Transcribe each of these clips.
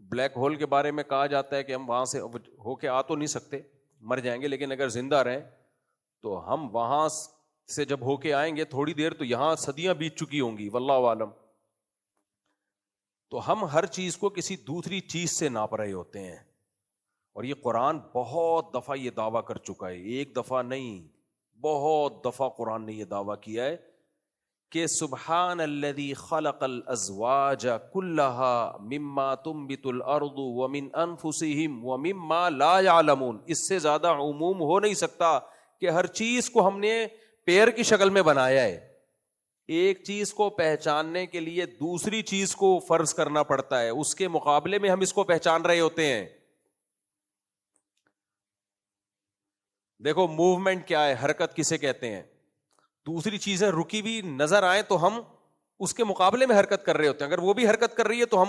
Black hole کے بارے میں کہا جاتا ہے کہ ہم وہاں سے ہو کے آ تو نہیں سکتے, مر جائیں گے, لیکن اگر زندہ رہیں تو ہم وہاں سے جب ہو کے آئیں گے تھوڑی دیر تو یہاں صدیاں بیت چکی ہوں گی, واللہ عالم. تو ہم ہر چیز کو کسی دوسری چیز سے ناپ رہے ہوتے ہیں, اور یہ قرآن بہت دفعہ یہ دعویٰ کر چکا ہے, ایک دفعہ نہیں بہت دفعہ قرآن نے یہ دعویٰ کیا ہے کہ سبحان الذی خلق الازواج کلها مما تنبت الارض ومن انفسهم ومما لا يعلمون. اس سے زیادہ عموم ہو نہیں سکتا کہ ہر چیز کو ہم نے پیر کی شکل میں بنایا ہے. ایک چیز کو پہچاننے کے لیے دوسری چیز کو فرض کرنا پڑتا ہے, اس کے مقابلے میں ہم اس کو پہچان رہے ہوتے ہیں. دیکھو موومنٹ کیا ہے, حرکت کسے کہتے ہیں؟ دوسری چیزیں رکی بھی نظر آئیں تو ہم اس کے مقابلے میں حرکت کر رہے ہوتے ہیں. اگر وہ بھی حرکت کر رہی ہے تو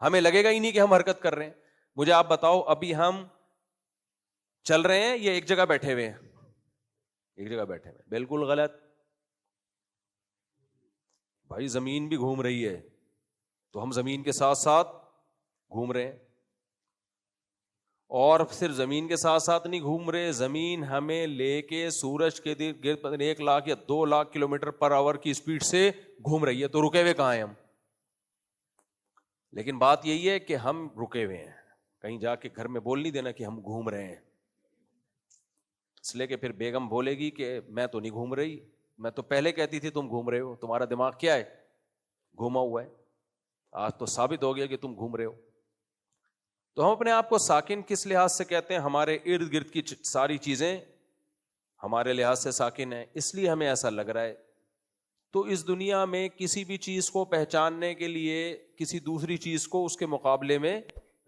ہمیں لگے گا ہی نہیں کہ ہم حرکت کر رہے ہیں. مجھے آپ بتاؤ, ابھی ہم چل رہے ہیں یا ایک جگہ بیٹھے ہوئے ہیں؟ ایک جگہ بیٹھے ہوئے. بالکل غلط بھائی, زمین بھی گھوم رہی ہے تو ہم زمین کے ساتھ ساتھ گھوم رہے ہیں. اور صرف زمین کے ساتھ ساتھ نہیں گھوم رہے, زمین ہمیں لے کے سورج کے گرد 1 لاکھ یا 2 لاکھ کلومیٹر پر آور کی اسپیڈ سے گھوم رہی ہے, تو رکے ہوئے کہاں ہیں ہم؟ لیکن بات یہی ہے کہ ہم رکے ہوئے ہیں. کہیں جا کے گھر میں بول نہیں دینا کہ ہم گھوم رہے ہیں, اس لیے کہ پھر بیگم بولے گی کہ میں تو نہیں گھوم رہی, میں تو پہلے کہتی تھی تم گھوم رہے ہو, تمہارا دماغ کیا ہے, گھوما ہوا ہے. آج تو ثابت ہو گیا کہ تم گھوم رہے ہو. تو ہم اپنے آپ کو ساکن کس لحاظ سے کہتے ہیں؟ ہمارے ارد گرد کی ساری چیزیں ہمارے لحاظ سے ساکن ہیں, اس لیے ہمیں ایسا لگ رہا ہے. تو اس دنیا میں کسی بھی چیز کو پہچاننے کے لیے کسی دوسری چیز کو اس کے مقابلے میں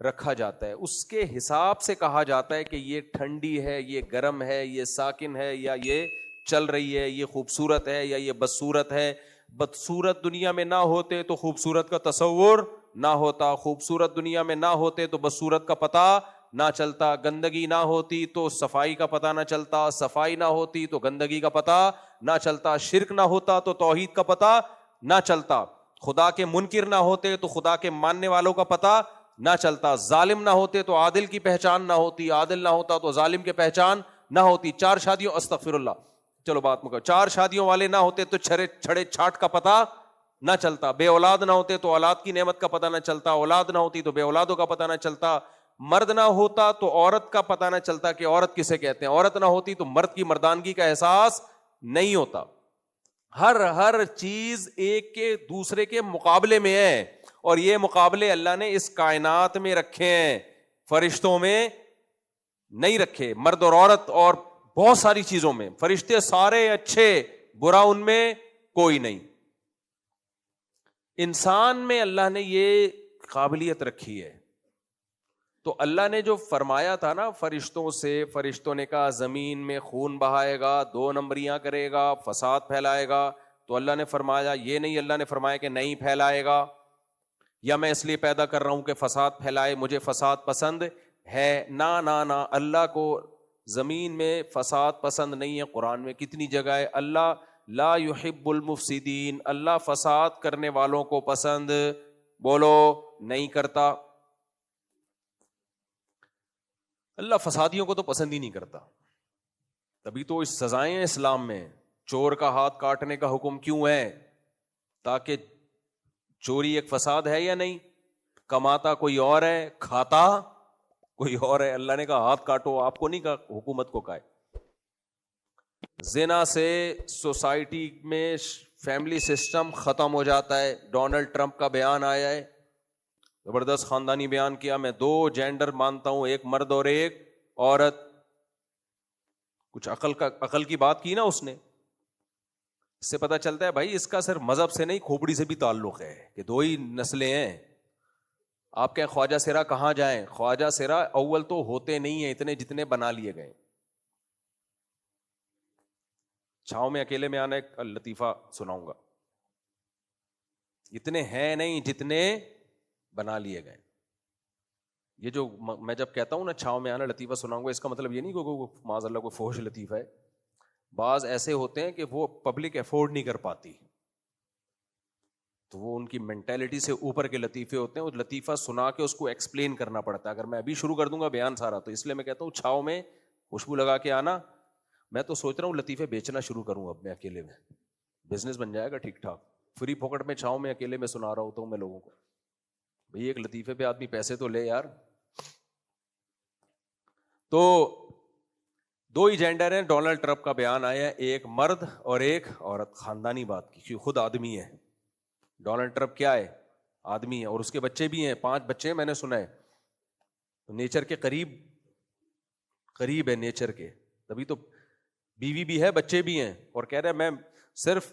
رکھا جاتا ہے, اس کے حساب سے کہا جاتا ہے کہ یہ ٹھنڈی ہے, یہ گرم ہے, یہ ساکن ہے, یا یہ چل رہی ہے, یہ خوبصورت ہے, یا یہ بدصورت ہے. بدصورت دنیا میں نہ ہوتے تو خوبصورت کا تصور نہ ہوتا, خوبصورت دنیا میں نہ ہوتے تو بدصورت کا پتہ نہ چلتا, گندگی نہ ہوتی تو صفائی کا پتہ نہ چلتا, صفائی نہ ہوتی تو گندگی کا پتہ نہ چلتا, شرک نہ ہوتا تو توحید کا پتہ نہ چلتا, خدا کے منکر نہ ہوتے تو خدا کے ماننے والوں کا پتہ نہ چلتا, ظالم نہ ہوتے تو عادل کی پہچان نہ ہوتی, عادل نہ ہوتا تو ظالم کی پہچان نہ ہوتی. 4 شادیوں, استغفر اللہ, چلو بات مکو, 4 شادیوں والے نہ ہوتے تو چھڑے چھاٹ کا پتہ نہ چلتا, بے اولاد نہ ہوتے تو اولاد کی نعمت کا پتہ نہ چلتا, اولاد نہ ہوتی تو بے اولادوں کا پتہ نہ چلتا, مرد نہ ہوتا تو عورت کا پتہ نہ چلتا کہ عورت کسے کہتے ہیں, عورت نہ ہوتی تو مرد کی مردانگی کا احساس نہیں ہوتا. ہر چیز ایک کے دوسرے کے مقابلے میں ہے, اور یہ مقابلے اللہ نے اس کائنات میں رکھے ہیں, فرشتوں میں نہیں رکھے. مرد اور عورت اور بہت ساری چیزوں میں, فرشتے سارے اچھے, برا ان میں کوئی نہیں. انسان میں اللہ نے یہ قابلیت رکھی ہے. تو اللہ نے جو فرمایا تھا نا فرشتوں سے, فرشتوں نے کہا زمین میں خون بہائے گا, 2 نمبریاں کرے گا, فساد پھیلائے گا, تو اللہ نے فرمایا یہ نہیں, اللہ نے فرمایا کہ نہیں پھیلائے گا, یا میں اس لیے پیدا کر رہا ہوں کہ فساد پھیلائے, مجھے فساد پسند ہے. نہ اللہ کو زمین میں فساد پسند نہیں ہے. قرآن میں کتنی جگہ ہے, اللہ لا يحب المفسدین, اللہ فساد کرنے والوں کو پسند بولو نہیں کرتا. اللہ فسادیوں کو تو پسند ہی نہیں کرتا. تبھی تو اس سزائیں اسلام میں, چور کا ہاتھ کاٹنے کا حکم کیوں ہے؟ تاکہ چوری ایک فساد ہے یا نہیں؟ کماتا کوئی اور ہے, کھاتا کوئی اور ہے. اللہ نے کہا ہاتھ کاٹو, آپ کو نہیں کہا, حکومت کو کہا. زنا سے سوسائٹی میں فیملی سسٹم ختم ہو جاتا ہے. ڈونلڈ ٹرمپ کا بیان آیا ہے, زبردست خاندانی بیان کیا, میں 2 جینڈر مانتا ہوں, ایک مرد اور ایک عورت. کچھ عقل کی بات کی نا اس نے. اس سے پتہ چلتا ہے بھائی اس کا صرف مذہب سے نہیں, کھوپڑی سے بھی تعلق ہے کہ 2 ہی نسلیں ہیں. آپ کہیں خواجہ سرا کہاں جائیں؟ خواجہ سرا اول تو ہوتے نہیں ہیں اتنے جتنے بنا لیے گئے. چھاؤں میں اکیلے میں آنا ایک لطیفہ سناؤں گا, اتنے ہیں نہیں جتنے بنا لیے گئے. یہ جو میں جب کہتا ہوں نا چھاؤں میں آنا لطیفہ سناؤں گا, اس کا مطلب یہ نہیں کہ معاذ اللہ کوئی فحش لطیفہ ہے. بعض ایسے ہوتے ہیں کہ وہ پبلک افورڈ نہیں کر پاتی, تو وہ ان کی مینٹیلٹی سے اوپر کے لطیفے ہوتے ہیں. وہ لطیفہ سنا کے اس کو ایکسپلین کرنا پڑتا ہے. اگر میں ابھی شروع کر دوں گا بیان سارا, تو اس لیے میں کہتا ہوں چھاؤں میں خوشبو لگا کے آنا. میں تو سوچ رہا ہوں لطیفے بیچنا شروع کروں اب میں اکیلے میں, بزنس بن جائے گا ٹھیک ٹھاک. فری پاکٹ میں چھاؤں میں اکیلے میں سنا رہا ہوتا ہوں میں لوگوں کو. بھئی ایک لطیفے پہ آدمی پیسے تو لے یار. تو دو ہی جینڈر ہیں. ڈونلڈ ٹرمپ کا بیان آیا ہے, ایک مرد اور ایک عورت. خاندانی بات کی, خود آدمی ہے. ڈونلڈ ٹرمپ کیا ہے؟ آدمی ہے, اور اس کے بچے بھی ہیں, 5 بچے ہیں میں نے سنا ہے. تو نیچر کے قریب ہے نیچر کے, تبھی تو بیوی بھی ہے بچے بھی ہیں. اور کہہ رہے ہیں میں صرف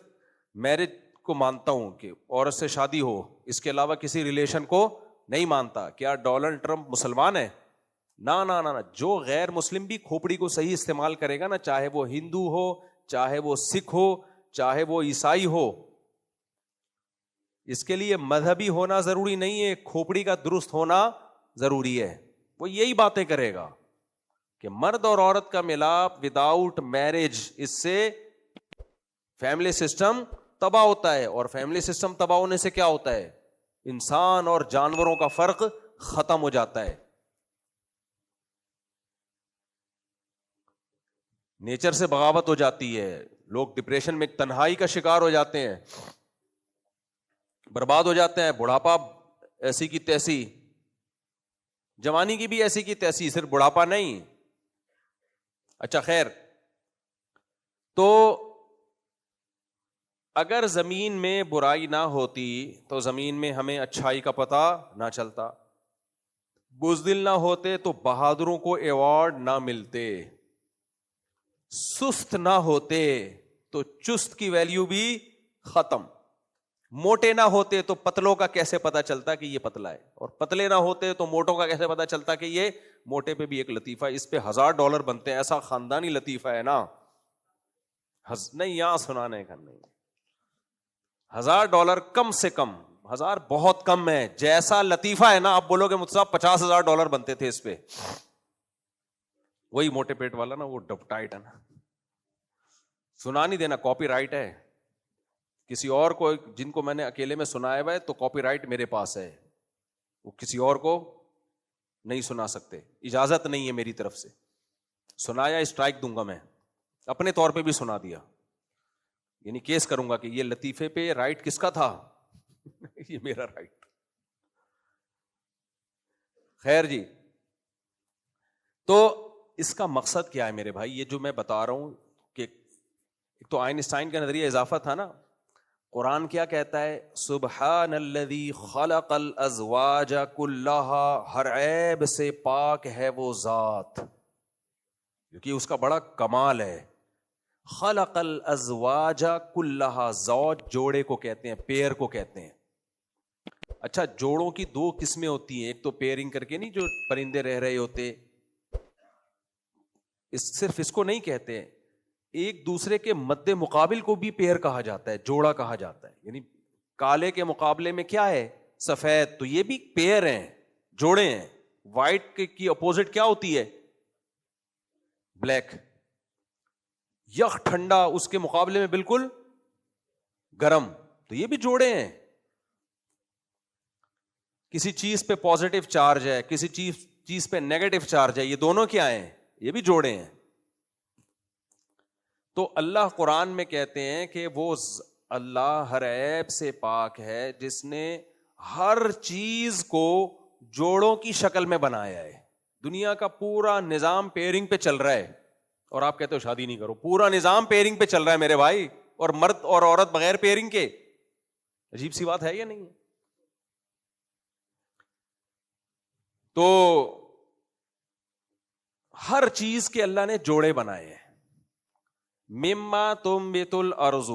میرج کو مانتا ہوں کہ عورت سے شادی ہو, اس کے علاوہ کسی ریلیشن کو نہیں مانتا. کیا ڈونلڈ ٹرمپ مسلمان ہے؟ نا نا نا, جو غیر مسلم بھی کھوپڑی کو صحیح استعمال کرے گا نا, چاہے وہ ہندو ہو, چاہے وہ سکھ ہو, چاہے وہ عیسائی ہو, اس کے لیے مذہبی ہونا ضروری نہیں ہے, کھوپڑی کا درست ہونا ضروری ہے. وہ یہی باتیں کرے گا کہ مرد اور عورت کا ملاپ وداؤٹ میرج, اس سے فیملی سسٹم تباہ ہوتا ہے. اور فیملی سسٹم تباہ ہونے سے کیا ہوتا ہے؟ انسان اور جانوروں کا فرق ختم ہو جاتا ہے. نیچر سے بغاوت ہو جاتی ہے, لوگ ڈپریشن میں تنہائی کا شکار ہو جاتے ہیں, برباد ہو جاتے ہیں. بڑھاپا ایسی کی تیسی, جوانی کی بھی ایسی کی تیسی, صرف بڑھاپا نہیں. اچھا خیر, تو اگر زمین میں برائی نہ ہوتی تو زمین میں ہمیں اچھائی کا پتہ نہ چلتا. بزدل نہ ہوتے تو بہادروں کو ایوارڈ نہ ملتے. سست نہ ہوتے تو چست کی ویلیو بھی ختم. موٹے نہ ہوتے تو پتلوں کا کیسے پتا چلتا کہ یہ پتلا ہے, اور پتلے نہ ہوتے تو موٹوں کا کیسے پتا چلتا کہ یہ موٹے. پہ بھی ایک لطیفہ, اس پہ $1000 بنتے ہیں. ایسا خاندانی لطیفہ ہے نا, نہیں یہاں سنانے کا نہیں. $1000 کم سے کم, 1000 بہت کم ہے. جیسا لطیفہ ہے نا, آپ بولو گے مجھ سے $50,000 بنتے تھے اس پہ. وہی موٹے پیٹ والا نا, وہ ڈب ٹائٹ ہے نا, سنا نہیں دینا, کاپی رائٹ ہے. کسی اور کو, جن کو میں نے اکیلے میں سنایا ہوا ہے, تو کاپی رائٹ میرے پاس ہے, وہ کسی اور کو نہیں سنا سکتے, اجازت نہیں ہے میری طرف سے. سنایا اسٹرائک دوں گا میں, اپنے طور پہ بھی سنا دیا, یعنی کیس کروں گا کہ یہ لطیفے پہ رائٹ کس کا تھا یہ میرا رائٹ. خیر جی, تو اس کا مقصد کیا ہے میرے بھائی؟ یہ جو میں بتا رہا ہوں کہ ایک تو آئنسٹائن کا نظریہ اضافہ تھا نا. قرآن کیا کہتا ہے؟ سبحان الذی خلق الازواج کلھا, ہر عیب سے پاک ہے وہ ذات, کیونکہ اس کا بڑا کمال ہے. خلق الازواج کلھا, زوج جوڑے کو کہتے ہیں, پیر کو کہتے ہیں. اچھا, جوڑوں کی 2 قسمیں ہوتی ہیں, ایک تو پیئرنگ کر کے نہیں جو پرندے رہ رہے ہوتے, صرف اس کو نہیں کہتے, ایک دوسرے کے مد مقابل کو بھی پیر کہا جاتا ہے, جوڑا کہا جاتا ہے. یعنی کالے کے مقابلے میں کیا ہے؟ سفید, تو یہ بھی پیر ہیں, جوڑے ہیں. وائٹ کی اپوزٹ کیا ہوتی ہے؟ بلیک. یخ ٹھنڈا, اس کے مقابلے میں بالکل گرم, تو یہ بھی جوڑے ہیں. کسی چیز پہ پازیٹو چارج ہے, کسی چیز پہ نیگیٹو چارج ہے, یہ دونوں کیا ہیں؟ یہ بھی جوڑے ہیں. تو اللہ قرآن میں کہتے ہیں کہ وہ اللہ ہر عیب سے پاک ہے, جس نے ہر چیز کو جوڑوں کی شکل میں بنایا ہے. دنیا کا پورا نظام پیئرنگ پہ چل رہا ہے, اور آپ کہتے ہو شادی نہیں کرو. پورا نظام پیئرنگ پہ چل رہا ہے میرے بھائی, اور مرد اور عورت بغیر پیئرنگ کے. عجیب سی بات ہے یا نہیں؟ تو ہر چیز کے اللہ نے جوڑے بنائے ہیں. مما تنبت الارض,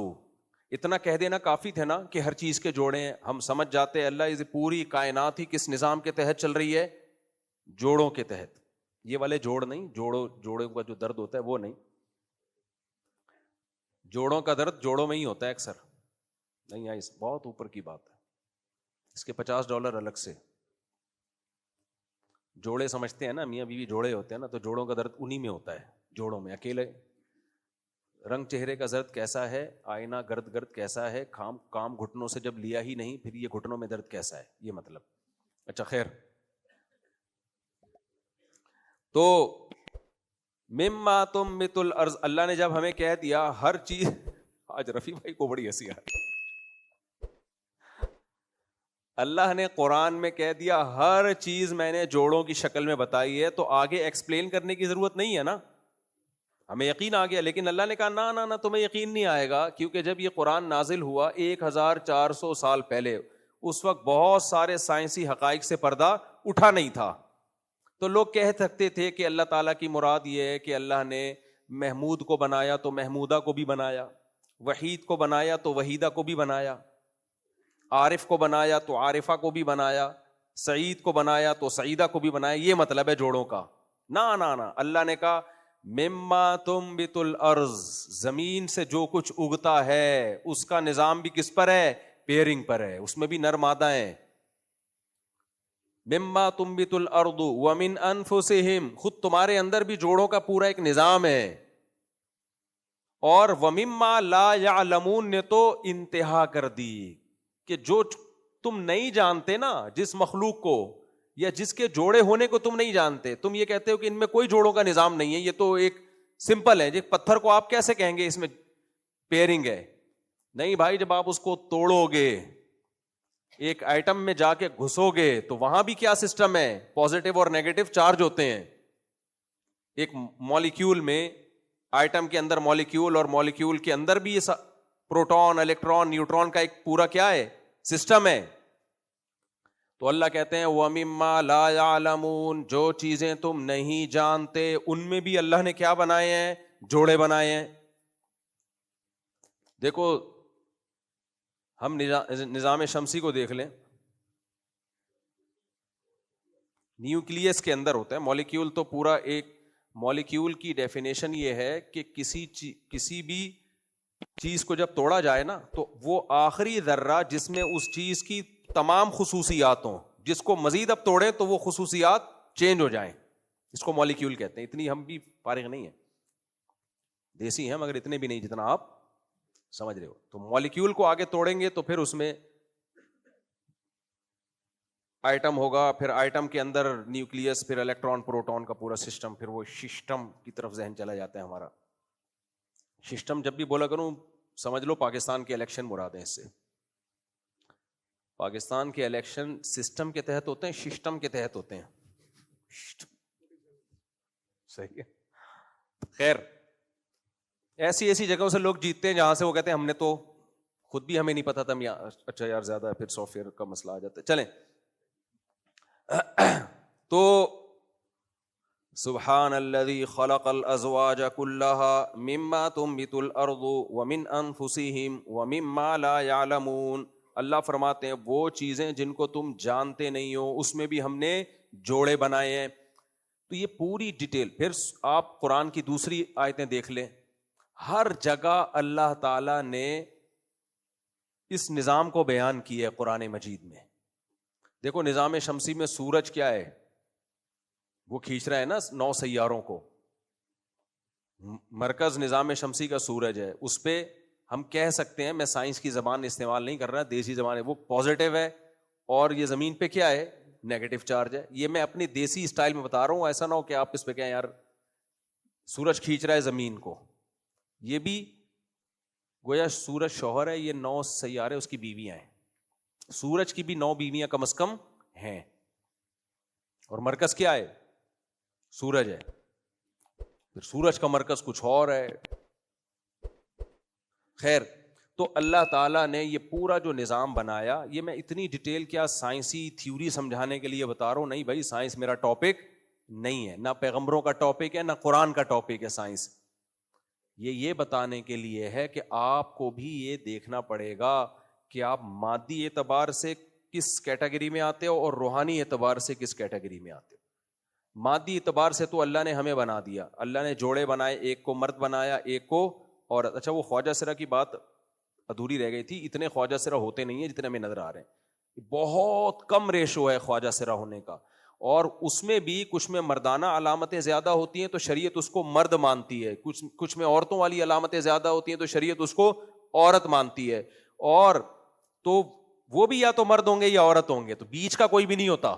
اتنا کہہ دینا کافی تھے نا کہ ہر چیز کے جوڑے ہیں. ہم سمجھ جاتے ہیں اللہ پوری کائنات ہی کس نظام کے تحت چل رہی ہے؟ جوڑوں کے تحت. یہ والے جوڑ نہیں, جوڑوں کا جو درد ہوتا ہے وہ نہیں. جوڑوں کا درد جوڑوں میں ہی ہوتا ہے اکثر, نہیں آئی, بہت اوپر کی بات ہے. اس کے $50 الگ سے. جوڑے سمجھتے ہیں نا, میاں بیوی جوڑے ہوتے ہیں نا, تو جوڑوں کا درد انہی میں ہوتا ہے. جوڑوں میں اکیلے رنگ چہرے کا زرد کیسا ہے، آئینہ گرد گرد کیسا ہے، کام گھٹنوں سے جب لیا ہی نہیں پھر یہ گھٹنوں میں درد کیسا ہے، یہ مطلب. اچھا خیر، تو مما تنبت الارض، اللہ نے جب ہمیں کہہ دیا ہر چیز، آج رفیع بھائی کو بڑی ہنسی آ رہی، اللہ نے قرآن میں کہہ دیا ہر چیز میں نے جوڑوں کی شکل میں بتائی ہے، تو آگے ایکسپلین کرنے کی ضرورت نہیں ہے نا، ہمیں یقین آ گیا. لیکن اللہ نے کہا نہ تمہیں یقین نہیں آئے گا، کیونکہ جب یہ قرآن نازل ہوا 1400 سال پہلے، اس وقت بہت سارے سائنسی حقائق سے پردہ اٹھا نہیں تھا. تو لوگ کہہ سکتے تھے کہ اللہ تعالیٰ کی مراد یہ ہے کہ اللہ نے محمود کو بنایا تو محمودہ کو بھی بنایا، وحید کو بنایا تو وحیدہ کو بھی بنایا، عارف کو بنایا تو عارفہ کو بھی بنایا، سعید کو بنایا تو سعیدہ کو بھی بنایا، یہ مطلب ہے جوڑوں کا. نہ اللہ نے کہا مما تنبت الارض، زمین سے جو کچھ اگتا ہے اس کا نظام بھی کس پر ہے؟ پیئرنگ پر ہے، اس میں بھی نر مادہ ہیں. مما تنبت الارض ومن انفسہم، خود تمہارے اندر بھی جوڑوں کا پورا ایک نظام ہے. اور ومما لا یعلمون نے تو انتہا کر دی کہ جو تم نہیں جانتے نا، جس مخلوق کو یا جس کے جوڑے ہونے کو تم نہیں جانتے، تم یہ کہتے ہو کہ ان میں کوئی جوڑوں کا نظام نہیں ہے، یہ تو ایک سمپل ہے، ایک پتھر کو آپ کیسے کہیں گے اس میں پیئرنگ ہے؟ نہیں بھائی، جب آپ اس کو توڑو گے، ایک آئٹم میں جا کے گھسو گے تو وہاں بھی کیا سسٹم ہے؟ پازیٹیو اور نیگیٹو چارج ہوتے ہیں. ایک مالیکیول میں، آئٹم کے اندر مالیکیول، اور مالیکیول کے اندر بھی یہ پروٹون، الیکٹران، نیوٹران کا ایک پورا کیا ہے؟ سسٹم ہے. تو اللہ کہتے ہیں وَمِمَّا لَا يَعْلَمُونَ، جو چیزیں تم نہیں جانتے ان میں بھی اللہ نے کیا بنائے ہیں؟ جوڑے بنائے ہیں. دیکھو ہم نظام شمسی کو دیکھ لیں، نیوکلیس کے اندر ہوتا ہے مالیکیول، تو پورا ایک مالیکیول کی ڈیفینیشن یہ ہے کہ کسی بھی چیز کو جب توڑا جائے نا تو وہ آخری ذرہ جس میں اس چیز کی تمام خصوصیات ہوں، جس کو مزید اب توڑیں تو وہ خصوصیات چینج ہو جائیں، اس کو مالیکیول کہتے ہیں. اتنی ہم بھی فارغ نہیں ہیں، دیسی ہیں مگر اتنے بھی نہیں جتنا آپ سمجھ رہے ہو. تو مالیکیول کو آگے توڑیں گے تو پھر اس میں آئٹم ہوگا، پھر آئٹم کے اندر نیوکلیس، پھر الیکٹران پروٹون کا پورا سسٹم، پھر وہ سسٹم کی طرف ذہن چلا جاتا ہے ہمارا. سسٹم جب بھی بولا کروں سمجھ لو پاکستان کے الیکشن مراد ہیں. اس سے پاکستان کے الیکشن سسٹم کے تحت ہوتے ہیں، سسٹم کے تحت ہوتے ہیں. صحیح ہے. خیر، ایسی جگہوں سے لوگ جیتتے ہیں جہاں سے وہ کہتے ہیں ہم نے تو خود بھی ہمیں نہیں پتا تھا. اچھا یار زیادہ ہے، پھر سافٹ ویئر کا مسئلہ آ جاتا ہے. چلیں، تو سبحان الذی خلق الازواج كلها مما تنبت الارض ومن انفسهم ومما لا يعلمون. اللہ فرماتے ہیں وہ چیزیں جن کو تم جانتے نہیں ہو اس میں بھی ہم نے جوڑے بنائے ہیں. تو یہ پوری ڈیٹیل پھر آپ قرآن کی دوسری آیتیں دیکھ لیں، ہر جگہ اللہ تعالی نے اس نظام کو بیان کیا ہے قرآن مجید میں. دیکھو نظام شمسی میں سورج کیا ہے؟ وہ کھینچ رہا ہے نا 9 سیاروں کو. مرکز نظام شمسی کا سورج ہے. اس پہ ہم کہہ سکتے ہیں، میں سائنس کی زبان استعمال نہیں کر رہا، دیسی زبان ہے، وہ پازیٹیو ہے، اور یہ زمین پہ کیا ہے؟ نیگیٹو چارج ہے. یہ میں اپنی دیسی اسٹائل میں بتا رہا ہوں، ایسا نہ ہو کہ آپ اس پہ کہیں یار سورج کھینچ رہا ہے زمین کو. یہ بھی گویا سورج شوہر ہے، یہ 9 سیارے اس کی بیویاں ہیں. سورج کی بھی 9 بیویاں کم از کم ہیں، اور مرکز کیا ہے؟ سورج ہے. پھر سورج کا مرکز کچھ اور ہے. خیر، تو اللہ تعالیٰ نے یہ پورا جو نظام بنایا، یہ میں اتنی ڈیٹیل کیا سائنسی تھیوری سمجھانے کے لیے بتا رہا ہوں، نہیں بھائی سائنس میرا ٹاپک نہیں ہے، نہ پیغمبروں کا ٹاپک ہے، نہ قرآن کا ٹاپک ہے سائنس. یہ بتانے کے لیے ہے کہ آپ کو بھی یہ دیکھنا پڑے گا کہ آپ مادی اعتبار سے کس کیٹیگری میں آتے ہو اور روحانی اعتبار سے کس کیٹیگری میں آتے ہو. مادی اعتبار سے تو اللہ نے ہمیں بنا دیا، اللہ نے جوڑے بنائے، ایک کو مرد بنایا ایک کو عورت. اچھا وہ خواجہ سرا کی بات ادھوری رہ گئی تھی، اتنے خواجہ سرا ہوتے نہیں ہیں جتنے ہمیں نظر آ رہے ہیں، بہت کم ریشو ہے خواجہ سرا ہونے کا. اور اس میں بھی کچھ میں مردانہ علامتیں زیادہ ہوتی ہیں تو شریعت اس کو مرد مانتی ہے, کچھ میں عورتوں والی علامتیں زیادہ ہوتی ہیں تو شریعت اس کو عورت مانتی ہے. اور تو وہ بھی یا تو مرد ہوں گے یا عورت ہوں گے, تو بیچ کا کوئی بھی نہیں ہوتا.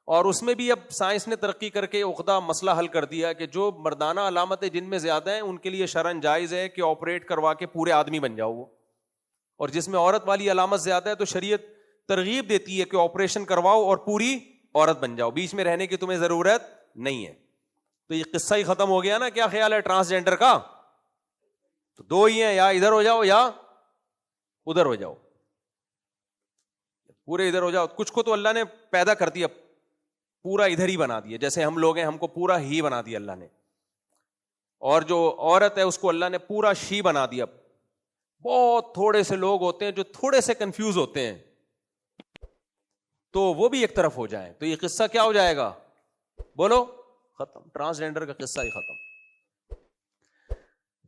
اور اس میں بھی اب سائنس نے ترقی کر کے عقدہ مسئلہ حل کر دیا کہ جو مردانہ علامتیں جن میں زیادہ ہیں ان کے لیے شرعاً جائز ہے کہ آپریٹ کروا کے پورے آدمی بن جاؤ وہ, اور جس میں عورت والی علامت زیادہ ہے تو شریعت ترغیب دیتی ہے کہ آپریشن کرواؤ اور پوری عورت بن جاؤ, بیچ میں رہنے کی تمہیں ضرورت نہیں ہے. تو یہ قصہ ہی ختم ہو گیا نا. کیا خیال ہے ٹرانسجینڈر کا؟ تو دو ہی ہیں, یا ادھر ہو جاؤ یا ادھر ہو جاؤ, پورے ادھر ہو جاؤ. کچھ کو تو اللہ نے پیدا کر دیا پورا ادھر ہی بنا دیا, جیسے ہم لوگ ہیں ہم کو پورا ہی بنا دیا اللہ نے, اور جو عورت ہے اس کو اللہ نے پورا شی بنا دیا. بہت تھوڑے سے لوگ ہوتے ہیں جو تھوڑے سے کنفیوز ہوتے ہیں, تو وہ بھی ایک طرف ہو جائیں تو یہ قصہ کیا ہو جائے گا؟ بولو ختم. ٹرانسجینڈر کا قصہ ہی ختم.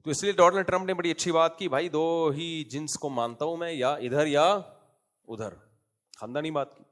تو اس لیے ڈونلڈ ٹرمپ نے بڑی اچھی بات کی, بھائی دو ہی جنس کو مانتا ہوں میں, یا ادھر یا ادھر, خاندانی بات کی.